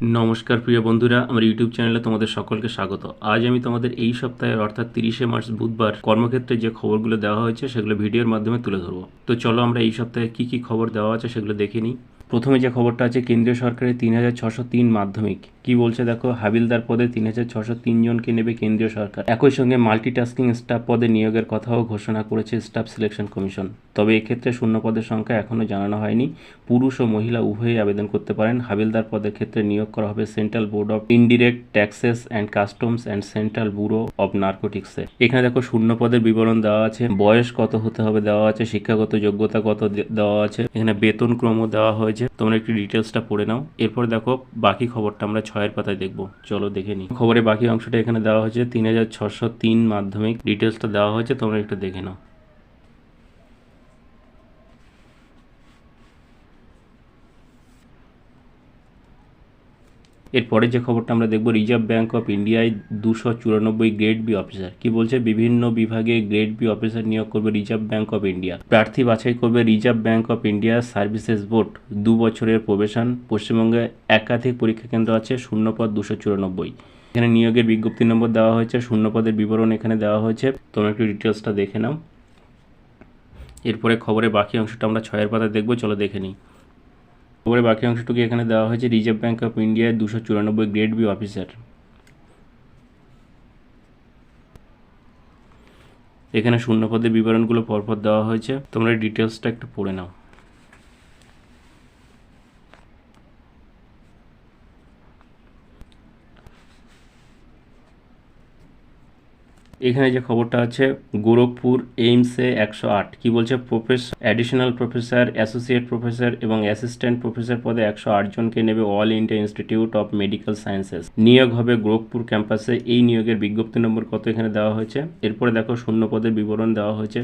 নমস্কার প্রিয় বন্ধুরা, আমার ইউটিউব চ্যানেলে তোমাদের সকলকে স্বাগত। আজ আমি তোমাদের এই সপ্তাহের অর্থাৎ 30শে মার্চ বুধবার কর্মক্ষেত্রে যে খবরগুলো দেওয়া হয়েছে সেগুলো ভিডিওর মাধ্যমে তুলে ধরবো। তো চলো আমরা এই সপ্তাহে কি কি খবর দেওয়া আছে সেগুলো দেখে নিই। প্রথমে যে খবরটা আছে কেন্দ্রীয় সরকারের 3603 মাধ্যমিক কি বলছে দেখো, হাবিলদার পদে 3603 জনকে নেবে কেন্দ্রীয় সরকার। একই সঙ্গে মাল্টিটাস্কিং স্টাফ পদে নিয়োগের কথাও ঘোষণা করেছে স্টাফ সিলেকশন কমিশন। তবে এক্ষেত্রে শূন্য পদের সংখ্যা এখনও জানানো হয়নি। পুরুষ ও মহিলা উভয়ই আবেদন করতে পারেন। হাবিলদার পদের ক্ষেত্রে নিয়োগ করা হবে central board of indirect taxes and customs and central bureau of নার্কোটিক্সে। এখানে দেখো শূন্য পদের বিবরণ দেওয়া আছে, বয়স কত হতে হবে দেওয়া আছে, শিক্ষাগত যোগ্যতা কত দেওয়া আছে, এখানে বেতন ক্রমও দেওয়া হয়েছে। তোমরা একটু ডিটেলসটা পড়ে নাও। এরপর দেখো বাকি খবরটা আমরা 6-এর পাতায় দেখবো, চলো দেখে নিই। খবরের বাকি অংশটা এখানে দেওয়া হয়েছে 3603 মাধ্যমিক ডিটেলসটা দেওয়া হয়েছে, তোমরা একটু দেখে নাও। এরপরে যে খবরটা আমরা দেখব, রিজার্ভ ব্যাঙ্ক অফ ইন্ডিয়ায় 294 গ্রেড বি অফিসার কি বলছে, বিভিন্ন বিভাগে গ্রেড বি অফিসার নিয়োগ করবে রিজার্ভ ব্যাঙ্ক অফ ইন্ডিয়া। প্রার্থী বাছাই করবে reserve bank of India services board. 2 বছরের প্রবেশন। পশ্চিমবঙ্গে একাধিক পরীক্ষা কেন্দ্র আছে। শূন্যপদ 294। এখানে নিয়োগের বিজ্ঞপ্তি নম্বর দেওয়া হয়েছে, শূন্যপদের বিবরণ এখানে দেওয়া হয়েছে, তোমরা একটু ডিটেলসটা দেখে নাও। এরপরে খবরের বাকি অংশটা আমরা 6-এর পাতায় দেখবো, চলো দেখে নিই। খবরের বাকি অংশটুকু এখানে দেওয়া হয়েছে, রিজার্ভ ব্যাঙ্ক অফ ইন্ডিয়ায় 294 গ্রেড বি অফিসার। এখানে শূন্যপদের বিবরণগুলো পরপর দেওয়া হয়েছে, তোমরা ডিটেলসটা একটু পড়ে নাও। এখানে যে খবরটা আছে, গোরখপুর এইমসে 108 কি বলছে, অ্যাডিশনাল প্রফেসর, অ্যাসোসিয়েট প্রফেসর এবং অ্যাসিস্ট্যান্ট প্রফেসর পদে 108 জনকে নেবে all India institute of medical sciences. নিয়োগ হবে গোরখপুর ক্যাম্পাসে। এই নিয়োগের বিজ্ঞপ্তি নম্বর কত এখানে দেওয়া হয়েছে। এরপরে দেখো শূন্য পদের বিবরণ দেওয়া হয়েছে।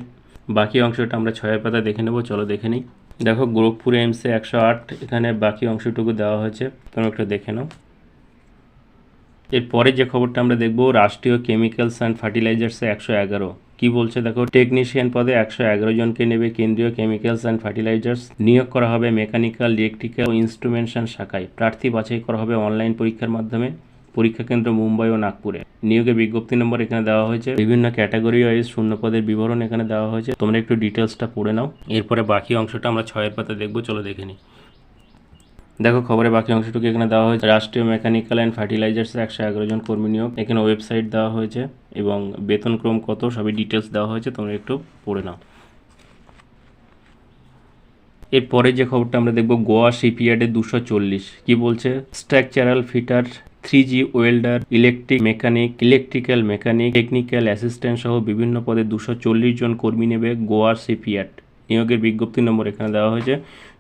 বাকি অংশটা আমরা 6-এর পাতায় দেখে নেব, চলো দেখে নিই। দেখো গোরখপুর এইমসে 108, এখানে বাকি অংশটুকু দেওয়া হয়েছে, তোমরা একটু দেখে নাও। এরপরে যে খবরটা আমরা দেখব, রাষ্ট্রীয় কেমিক্যালস অ্যান্ড ফার্টিলাইজার্সে 111 কি বলছে দেখো, টেকনিশিয়ান পদে 111 জনকে নেবে কেন্দ্রীয় কেমিক্যালস অ্যান্ড ফার্টিলাইজার্স। নিয়োগ করা হবে মেকানিক্যাল, ইলেকট্রিক্যাল ও ইনস্ট্রুমেন্টেশন শাখায়। প্রার্থী বাছাই করা হবে অনলাইন পরীক্ষার মাধ্যমে। পরীক্ষা কেন্দ্র মুম্বাই ও নাগপুরে। নিয়োগের বিজ্ঞপ্তি নম্বর এখানে দেওয়া হয়েছে। বিভিন্ন ক্যাটাগরি ওয়াইজ শূন্য পদের বিবরণ এখানে দেওয়া হয়েছে, তোমরা একটু ডিটেলসটা পড়ে নাও। এরপরে বাকি অংশটা আমরা 6-এর পাতা দেখবো, চলো দেখে নিই। দেখো খবরের বাকি অংশটুকু এখানে দেওয়া হয়েছে, রাষ্ট্রীয় মেকানিক্যাল অ্যান্ড ফার্টিলাইজার্সে 111 জন কর্মী নিয়োগ। এখানে ওয়েবসাইট দেওয়া হয়েছে এবং বেতনক্রম কত সবই ডিটেলস দেওয়া হয়েছে, তোমরা একটু পড়ে নাও। এরপরে যে খবরটা আমরা দেখব, গোয়া শিপইয়ার্ডে 240 কি বলছে, structural fitter, 3G welder, electric mechanic, electrical mechanic, technical assistant সহ বিভিন্ন পদে 240 জন কর্মী নেবে গোয়া শিপইয়ার্ড। নিয়োগের বিজ্ঞপ্তি নম্বর এখানে দেওয়া হয়েছে।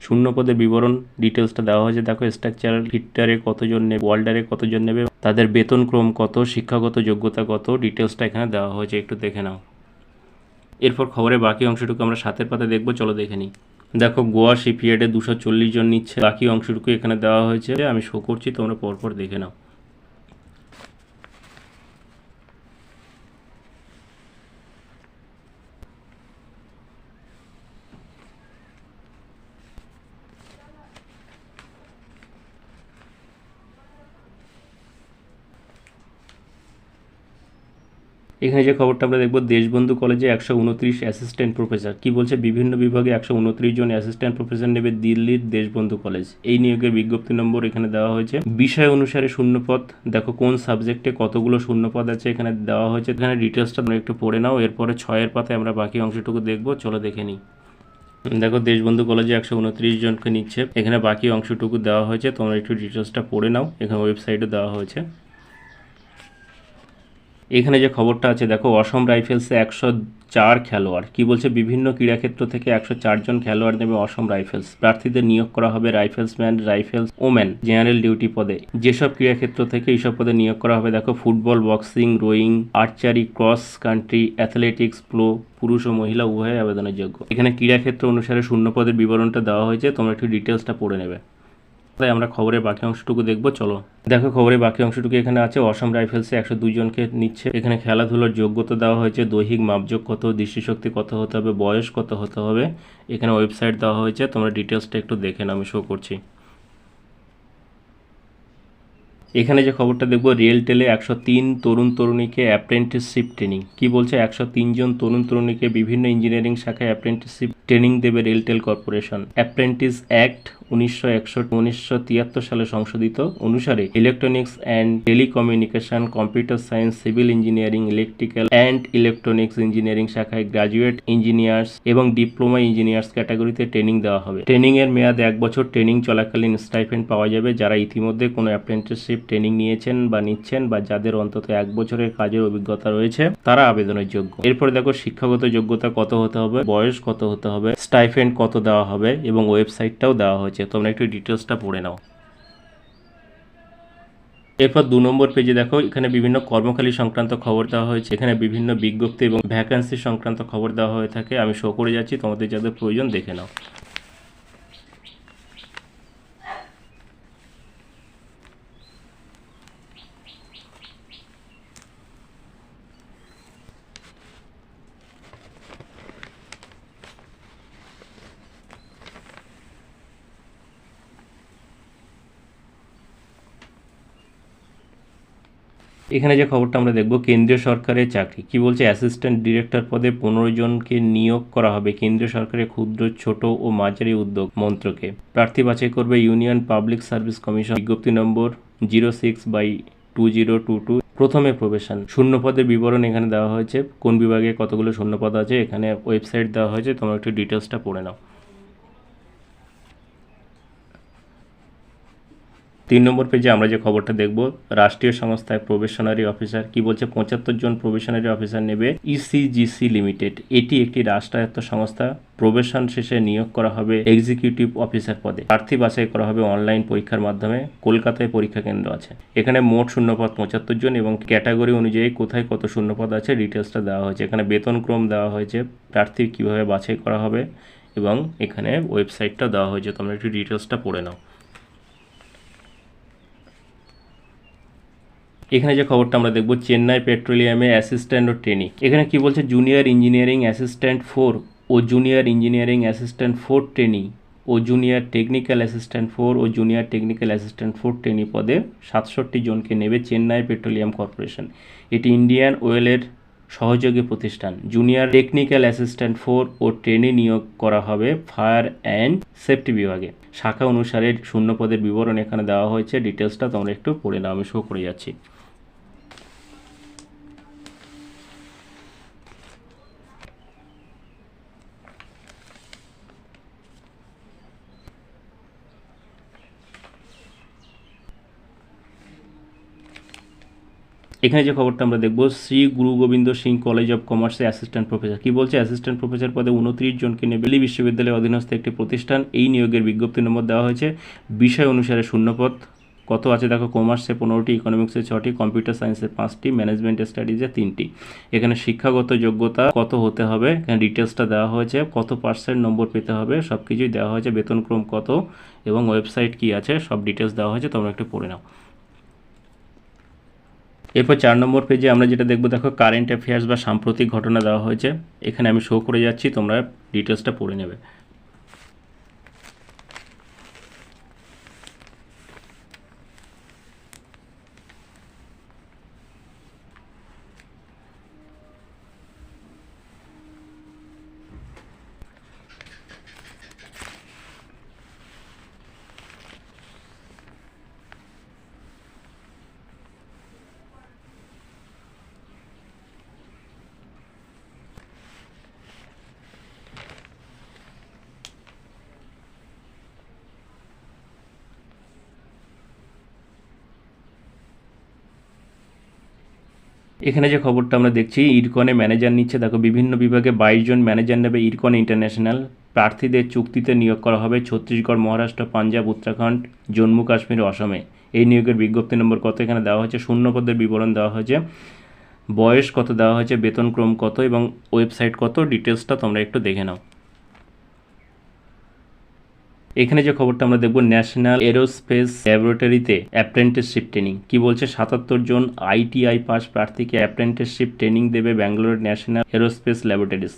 শূন্য পদের বিবরণ ডিটেলসটা দেওয়া হয়েছে। দেখো স্ট্রাকচারাল ফিটারে কতজন নেবে, ওয়েল্ডারে কতজন নেবে, তাদের বেতন ক্রম কত, শিক্ষাগত যোগ্যতা কত, ডিটেলসটা এখানে দেওয়া হয়েছে, একটু দেখে নাও। এরপর খবরের বাকি অংশটুকু আমরা 7-এর পাতা দেখবো, চলো দেখে নিই। দেখো গোয়া শিপইয়ার্ডে 240 জন নিচ্ছে। বাকি অংশটুকু এখানে দেওয়া হয়েছে, আমি শো করছি, তোমরা পরপর দেখে নাও। এখানে যে খবরটা আমরা দেখব, দেশবন্ধু কলেজে 129 অ্যাসিস্ট্যান্ট প্রফেসর কি বলছে, বিভিন্ন বিভাগে 129 জন অ্যাসিস্ট্যান্ট প্রফেসর নেবে দিল্লির দেশবন্ধু কলেজ। এই নিয়োগের বিজ্ঞপ্তি নম্বর এখানে দেওয়া হয়েছে। বিষয় অনুসারে শূন্যপদ, দেখো কোন সাবজেক্টে কতগুলো শূন্যপদ আছে এখানে দেওয়া হয়েছে, এখানে ডিটেলসটা তোমরা একটু পড়ে নাও। এরপরে 6-এর পাতায় আমরা বাকি অংশটুকু দেখব, চলো দেখে নিই। দেখো দেশবন্ধু কলেজে 129 জনকে নিচ্ছে, এখানে বাকি অংশটুকু দেওয়া হয়েছে, তোমরা একটু ডিটেলসটা পড়ে নাও, এখানে ওয়েবসাইটে দেওয়া হয়েছে। এখানে যে খবরটা আছে দেখো, অসম রাইফেলসে 104 খেলোয়াড় কি বলছে, বিভিন্ন ক্রীড়াক্ষেত্র থেকে 104 জন খেলোয়াড় নেবে অসম রাইফেলস। প্রার্থীদের নিয়োগ করা হবে রাইফেলসম্যান, রাইফেলস ওম্যান, জেনারেল ডিউটি পদে। যেসব ক্রীড়াক্ষেত্র থেকে এইসব পদে নিয়োগ করা হবে দেখো, football, boxing, rowing, archery, cross country, athletics, polo, পুরুষ ও মহিলা উভয় আবেদনের যোগ্য। এখানে ক্রীড়াক্ষেত্র অনুসারে শূন্য পদের বিবরণটা দেওয়া হয়েছে, তোমরা একটু ডিটেলসটা পড়ে নেবে। তাই আমরা খবরের বাকি অংশটুকু দেখবো, চলো দেখো খবরের বাকি অংশটুকু এখানে আছে। অসম রাইফেলসে 102 জনকে নিচ্ছে। এখানে খেলাধুলার যোগ্যতা দেওয়া হয়েছে, দৈহিক মাপযোগ কত, দৃষ্টিশক্তি কত হতে হবে, বয়স কত হতে হবে, এখানে ওয়েবসাইট দেওয়া হয়েছে, তোমরা ডিটেলসটা একটু দেখে নাও, আমি শো করছি। এখানে যে খবরটা দেখবো, রেলটেলে 103 তরুণ তরুণীকে অ্যাপ্রেন্টিসশিপ ট্রেনিং। কি বলছে, 103 জন তরুণ তরুণীকে বিভিন্ন ইঞ্জিনিয়ারিং শাখায় অ্যাপ্রেন্টিসশিপ ট্রেনিং দেবে রেলটেল কর্পোরেশন। অ্যাপ্রেন্টিস অ্যাক্ট 1963 সালে সংশোধিত অনুসারে electronics and telecommunication, computer science, civil engineering, electrical and electronics engineering শাখায় গ্রাজুয়েট ইঞ্জিনিয়ার্স এবং ডিপ্লোমা ইঞ্জিনিয়ার্স ক্যাটাগরিতে ট্রেনিং দেওয়া হবে। ট্রেনিং এর মেয়াদ 1 বছর। ট্রেনিং চলাকালীন স্টাইপেন্ড পাওয়া যাবে। যারা ইতিমধ্যে কোনো অ্যাপ্রেন্টিসশিপ ট্রেনিং নিয়েছেন বা নিচ্ছেন বা যাদের অন্তত 1 বছরের কাজের অভিজ্ঞতা রয়েছে তারা আবেদনের যোগ্য। এরপরে দেখো শিক্ষাগত যোগ্যতা কত হতে হবে, বয়স কত হতে হবে, স্টাইপেন্ড কত দেওয়া হবে এবং ওয়েবসাইটটাও দেওয়া হয়েছে। তোমরা একটু ডিটেলসটা পড়ে নাও। এরপর 2 নম্বর পেজে দেখো, এখানে বিভিন্ন কর্মখালী সংক্রান্ত খবর দেওয়া হয়েছে। এখানে বিভিন্ন বিজ্ঞপ্তি এবং ভ্যাকান্সি সংক্রান্ত খবর দেওয়া হয়ে থাকে। আমি শো করে যাচ্ছি, তোমাদের যাদের প্রয়োজন দেখে নাও। এখানে যে খবরটা আমরা দেখব, কেন্দ্রীয় সরকারের চাকরি। কি বলছে, অ্যাসিস্ট্যান্ট ডিরেক্টর পদে 15 জনকে নিয়োগ করা হবে কেন্দ্রীয় সরকারের ক্ষুদ্র, ছোট ও মাঝারি উদ্যোগ মন্ত্রকে। প্রার্থী বাছাই করবে ইউনিয়ন পাবলিক সার্ভিস কমিশন। বিজ্ঞপ্তি নম্বর 06/2022। প্রথমে প্রবেশন। শূন্য পদের বিবরণ এখানে দেওয়া হয়েছে। কোন বিভাগে কতগুলো শূন্য পদ আছে এখানে ওয়েবসাইট দেওয়া হয়েছে, তোমরা একটু ডিটেলসটা পড়ে নাও। 3 নম্বর পেজে আমরা যে খবরটা দেখব, রাষ্ট্রীয় সংস্থায় প্রবেশনারি অফিসার। কি বলছে, 75 জন প্রবেশনারি অফিসার নেবে ইসিজিসি লিমিটেড। এটি একটি রাষ্ট্রায়ত্ত সংস্থা। প্রবেশন শেষে নিয়োগ করা হবে এক্সিকিউটিভ অফিসার পদে। প্রার্থী বাছাই করা হবে অনলাইন পরীক্ষার মাধ্যমে। কলকাতায় পরীক্ষা কেন্দ্র আছে। এখানে মোট শূন্যপদ 75 জন এবং ক্যাটাগরি অনুযায়ী কোথায় কত শূন্যপদ আছে ডিটেলসটা দেওয়া হয়েছে। এখানে বেতনক্রম দেওয়া হয়েছে, প্রার্থী কীভাবে বাছাই করা হবে এবং এখানে ওয়েবসাইটটা দেওয়া হয়েছে। তোমরা একটু ডিটেলসটা পড়ে নাও। এখানে যে খবরটা আমরা দেখব, চেন্নাই পেট্রোলিয়ামে অ্যাসিস্ট্যান্ট ও ট্রেনি। এখানে কি বলছে, জুনিয়র ইঞ্জিনিয়ারিং অ্যাসিস্ট্যান্ট 4 ও জুনিয়র ইঞ্জিনিয়ারিং অ্যাসিস্ট্যান্ট 4 ট্রেনি ও জুনিয়র টেকনিক্যাল অ্যাসিস্ট্যান্ট 4 ও জুনিয়র টেকনিক্যাল অ্যাসিস্ট্যান্ট 4 ট্রেনি পদে 67 জনকে নেবে চেন্নাই পেট্রোলিয়াম কর্পোরেশন। এটি ইন্ডিয়ান অয়েলের সহযোগী প্রতিষ্ঠান। জুনিয়র টেকনিক্যাল অ্যাসিস্ট্যান্ট 4 ও ট্রেনি নিয়োগ করা হবে ফায়ার অ্যান্ড সেফটি বিভাগে। শাখা অনুসারে শূন্য পদের বিবরণ এখানে দেওয়া হয়েছে। ডিটেলসটা তোমরা একটু পড়ে নাও, আমি শো করে যাচ্ছি। এখানে যে খবরটা আমরা দেখব, শ্রী গুরু গোবিন্দ সিং কলেজ অফ কমার্সে অ্যাসিস্ট্যান্ট প্রফেসর। কি বলছে, অ্যাসিস্ট্যান্ট প্রফেসর পদে 29 জনকে নিয়ে দিল্লি বিশ্ববিদ্যালয়ের অধীনস্থ একটি প্রতিষ্ঠান। এই নিয়োগের বিজ্ঞপ্তি নম্বর দেওয়া হয়েছে। বিষয় অনুসারে শূন্যপদ কত আছে দেখো, কমার্সে 15টি, ইকোনমিক্সে 6টি, কম্পিউটার সায়েন্সে 5টি, ম্যানেজমেন্ট স্টাডিজে 3টি। এখানে শিক্ষাগত যোগ্যতা কত হতে হবে এখানে ডিটেলসটা দেওয়া হয়েছে। কত % নম্বর পেতে হবে সব কিছুই দেওয়া হয়েছে। বেতনক্রম কত এবং ওয়েবসাইট কি আছে সব ডিটেলস দেওয়া হয়েছে, তোমরা একটু পড়ে নাও। এরপর 4 নম্বর পেজে আমরা যেটা দেখব, দেখো কারেন্ট অ্যাফেয়ার্স বা সাম্প্রতিক ঘটনা দেওয়া হয়েছে। এখানে আমি শো করে যাচ্ছি, তোমরা ডিটেলসটা পড়ে নেবে। এখানে যে খবরটা আমরা দেখছি, ইরকনে ম্যানেজার নিচ্ছে। দেখো বিভিন্ন বিভাগে 22 জন ম্যানেজার নেবে ইরকন ইন্টারন্যাশনাল। প্রার্থীদের চুক্তিতে নিয়োগ করা হবে ছত্তিশগড়, মহারাষ্ট্র, পাঞ্জাব, উত্তরাখণ্ড, জম্মু কাশ্মীর, অসমে। এই নিয়োগের বিজ্ঞপ্তি নম্বর কত এখানে দেওয়া হয়েছে। শূন্য পদের বিবরণ দেওয়া হয়েছে। বয়স কত দেওয়া হয়েছে, বেতনক্রম কত এবং ওয়েবসাইট কত ডিটেলসটা তোমরা একটু দেখে নাও। এখানে যে খবরটা আমরা দেখব, ন্যাশনাল এরোস্পেস ল্যাবরেটরিতে অ্যাপ্রেন্টিসশিপ ট্রেনিং। কি বলছে, 77 জন ITI পাস প্রার্থীকে অ্যাপ্রেন্টিসশিপ ট্রেনিং দেবে ব্যাঙ্গালোর ন্যাশনাল এরোস্পেস ল্যাবরেটরিজ।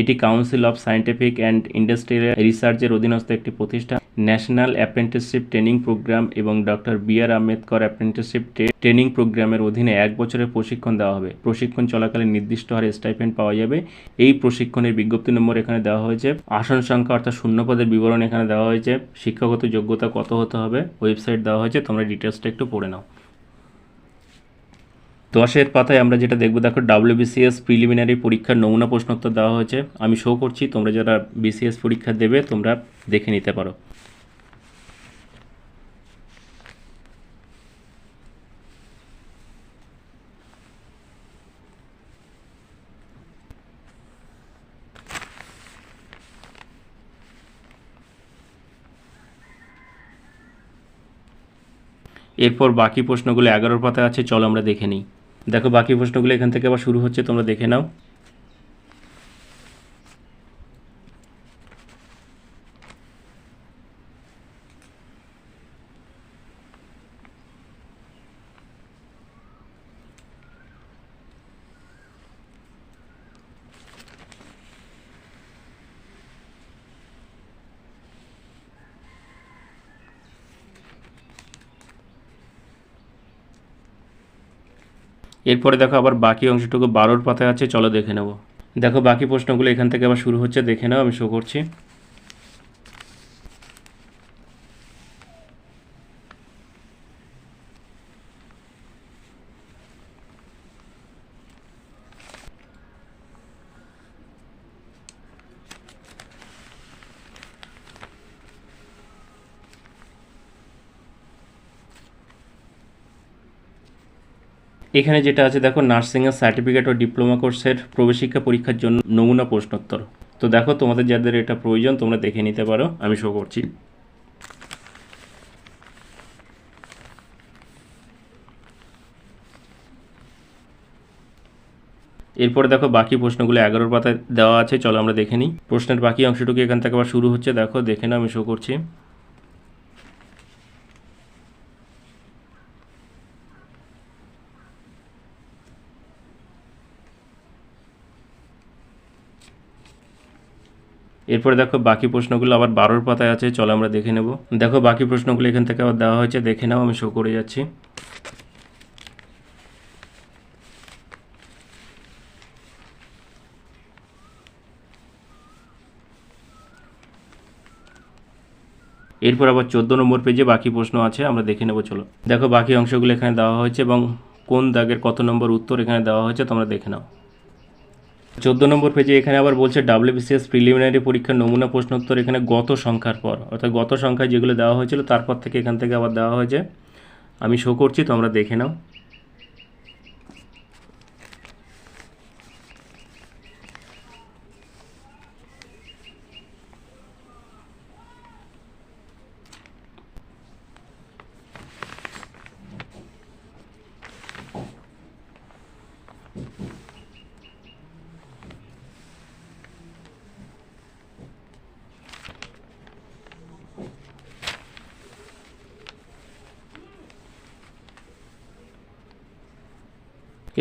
এটি council of scientific and industrial রিসার্চের অধীনস্থ একটি প্রতিষ্ঠান। ন্যাশনাল অ্যাপ্রেন্টিসশিপ ট্রেনিং প্রোগ্রাম এবং doctor B.R.. Ambedkar apprenticeship training প্রোগ্রামের অধীনে 1 বছরের প্রশিক্ষণ দেওয়া হবে। প্রশিক্ষণ চলাকালীন নির্দিষ্ট হারে স্টাইপেন্ড পাওয়া যাবে। এই প্রশিক্ষণের বিজ্ঞপ্তি নম্বর এখানে দেওয়া হয়েছে, আসন সংখ্যা অর্থাৎ শূন্য পদের বিবরণ এখানে দেওয়া হয়েছে, শিক্ষাগত যোগ্যতা কত হতে হবে ওয়েবসাইট দেওয়া হয়েছে, তোমরা ডিটেলসটা একটু পড়ে নাও। 10-এর পাতায় আমরা যেটা দেখবো, দেখো WBCS প্রিলিমিনারি পরীক্ষার নমুনা প্রশ্নোত্তর দেওয়া হয়েছে। আমি শো করছি, তোমরা যারা BCS পরীক্ষা দেবে তোমরা দেখে নিতে পারো। এরপর বাকি প্রশ্নগুলো 11-র পাতায় আছে, চলো আমরা দেখে নিই। দেখো বাকি প্রশ্নগুলো এখান থেকে আবার শুরু হচ্ছে, তোমরা দেখে নাও। এরপরে দেখো আবার বাকি অংশটুকু 12-র পাতায় আছে, চলো দেখে নেব। দেখো বাকি প্রশ্নগুলো এখান থেকে আবার শুরু হচ্ছে, দেখে নাও, আমি শো করছি। এখানে যেটা আছে দেখো, নার্সিংয়ের সার্টিফিকেট ও ডিপ্লোমা কোর্সের প্রবেশিক্ষা পরীক্ষার জন্য নমুনা প্রশ্নোত্তর। তো দেখো তোমাদের যাদের এটা প্রয়োজন তোমরা দেখে নিতে পারো, আমি শো করছি। এরপরে দেখো বাকি প্রশ্নগুলো 11-র পাতায় দেওয়া আছে, চলো আমরা দেখে নিই। প্রশ্নের বাকি অংশটুকু এখান থেকে আবার শুরু হচ্ছে, দেখো দেখে নাও, আমি শো করছি। এরপরে দেখো বাকি প্রশ্নগুলো আবার 12-র পাতায় আছে, চলো আমরা দেখে নেব। দেখো বাকি প্রশ্নগুলো এখান থেকে আবার দেওয়া হয়েছে, দেখে নাও, আমি শো করে যাচ্ছি। এরপর আবার 14 নম্বর পেজে বাকি প্রশ্ন আছে, আমরা দেখে নেব, চলো। দেখো বাকি অংশগুলো এখানে দেওয়া হয়েছে এবং কোন দাগের কত নম্বর উত্তর এখানে দেওয়া হয়েছে তোমরা দেখে নাও। 14 নম্বর পেজে এখানে আবার বলছে WBCS প্রিলিমিনারি পরীক্ষার নমুনা প্রশ্নোত্তর, এখানে গত সংখ্যার পর, অর্থাৎ গত সংখ্যায় যেগুলো দেওয়া হয়েছিল তারপর থেকে এখান থেকে আবার দেওয়া হয়েছে, আমি শো করছি, তোমরা দেখে নাও।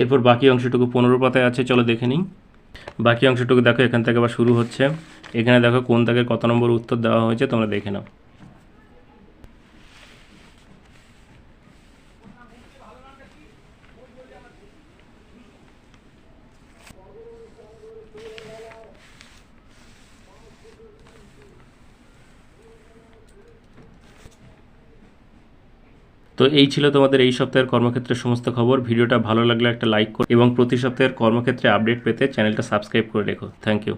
এরপর বাকি অংশটুকু 15 পাতায় আছে, চলো দেখে নিই। বাকি অংশটুকু দেখো এখান থেকে আবার শুরু হচ্ছে, এখানে দেখো কোন দাগের কত নম্বর উত্তর দেওয়া হয়েছে তোমরা দেখে নাও। তো এই ছিল তোমাদের এই সপ্তাহের কর্মক্ষেত্রের সমস্ত খবর। ভিডিওটা ভালো লাগলে একটা লাইক করো এবং প্রতি সপ্তাহের কর্মক্ষেত্রে আপডেট পেতে চ্যানেলটা সাবস্ক্রাইব করে রেখো। Thank you.